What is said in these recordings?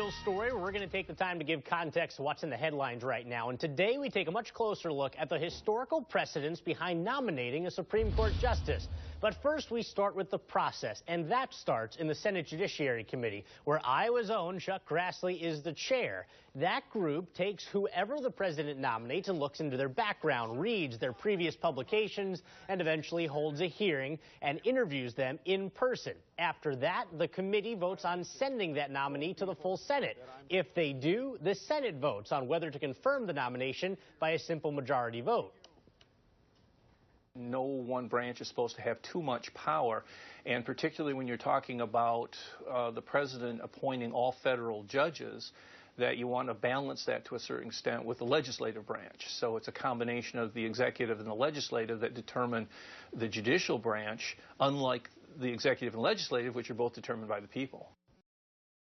real story. We're going to take the time to give context to what's in the headlines right now. And today we take a much closer look at the historical precedents behind nominating a Supreme Court justice. But first, we start with the process, and that starts in the Senate Judiciary Committee, where Iowa's own Chuck Grassley is the chair. That group takes whoever the president nominates and looks into their background, reads their previous publications, and eventually holds a hearing and interviews them in person. After that, the committee votes on sending that nominee to the full Senate. If they do, the Senate votes on whether to confirm the nomination by a simple majority vote. No one branch is supposed to have too much power, and particularly when you're talking about the president appointing all federal judges, that you want to balance that to a certain extent with the legislative branch. So it's a combination of the executive and the legislative that determine the judicial branch, unlike the executive and legislative, which are both determined by the people.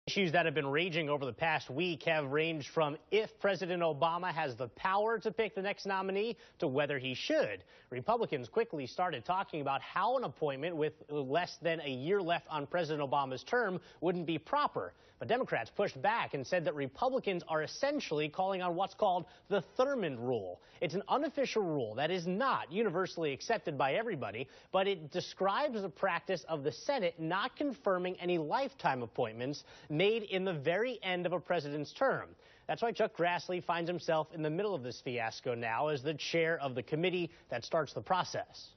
Issues that have been raging over the past week have ranged from if President Obama has the power to pick the next nominee to whether he should. Republicans quickly started talking about how an appointment with less than a year left on President Obama's term wouldn't be proper. But Democrats pushed back and said that Republicans are essentially calling on what's called the Thurmond Rule. It's an unofficial rule that is not universally accepted by everybody, but it describes the practice of the Senate not confirming any lifetime appointments made in the very end of a president's term. That's why Chuck Grassley finds himself in the middle of this fiasco now as the chair of the committee that starts the process.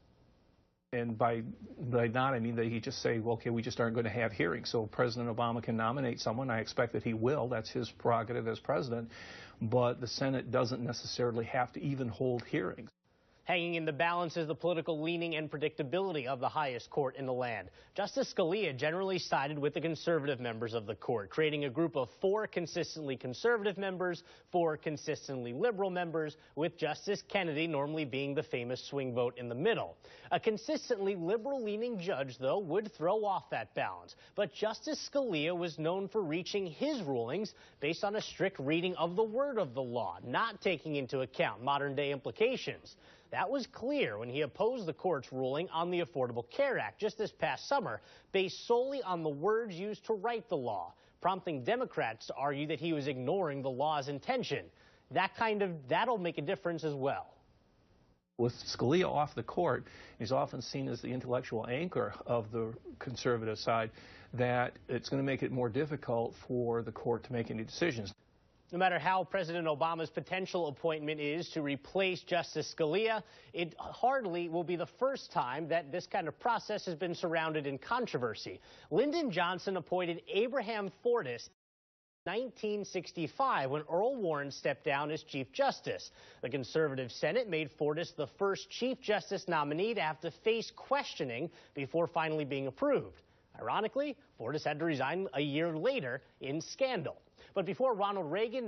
And by that, I mean that he just say, well, okay, we just aren't going to have hearings. So President Obama can nominate someone. I expect that he will. That's his prerogative as president. But the Senate doesn't necessarily have to even hold hearings. Hanging in the balance is the political leaning and predictability of the highest court in the land. Justice Scalia generally sided with the conservative members of the court, creating a group of 4 consistently conservative members, 4 consistently liberal members, with Justice Kennedy normally being the famous swing vote in the middle. A consistently liberal-leaning judge, though, would throw off that balance. But Justice Scalia was known for reaching his rulings based on a strict reading of the word of the law, not taking into account modern-day implications. That was clear when he opposed the court's ruling on the Affordable Care Act just this past summer, based solely on the words used to write the law, prompting Democrats to argue that he was ignoring the law's intention. That'll make a difference as well. With Scalia off the court, he's often seen as the intellectual anchor of the conservative side, that it's going to make it more difficult for the court to make any decisions. No matter how President Obama's potential appointment is to replace Justice Scalia, it hardly will be the first time that this kind of process has been surrounded in controversy. Lyndon Johnson appointed Abraham Fortas in 1965 when Earl Warren stepped down as Chief Justice. The conservative Senate made Fortas the first Chief Justice nominee to have to face questioning before finally being approved. Ironically, Fortas had to resign a year later in scandal. But Ronald Reagan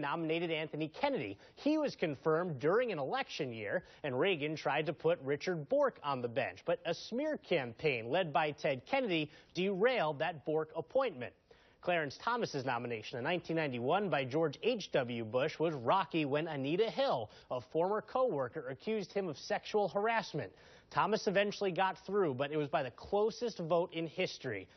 nominated Anthony Kennedy. He was confirmed during an election year, and Reagan tried to put Richard Bork on the bench. But a smear campaign led by Ted Kennedy derailed that Bork appointment. Clarence Thomas's nomination in 1991 by George H.W. Bush was rocky when Anita Hill, a former co-worker, accused him of sexual harassment. Thomas eventually got through, but it was by the closest vote in history.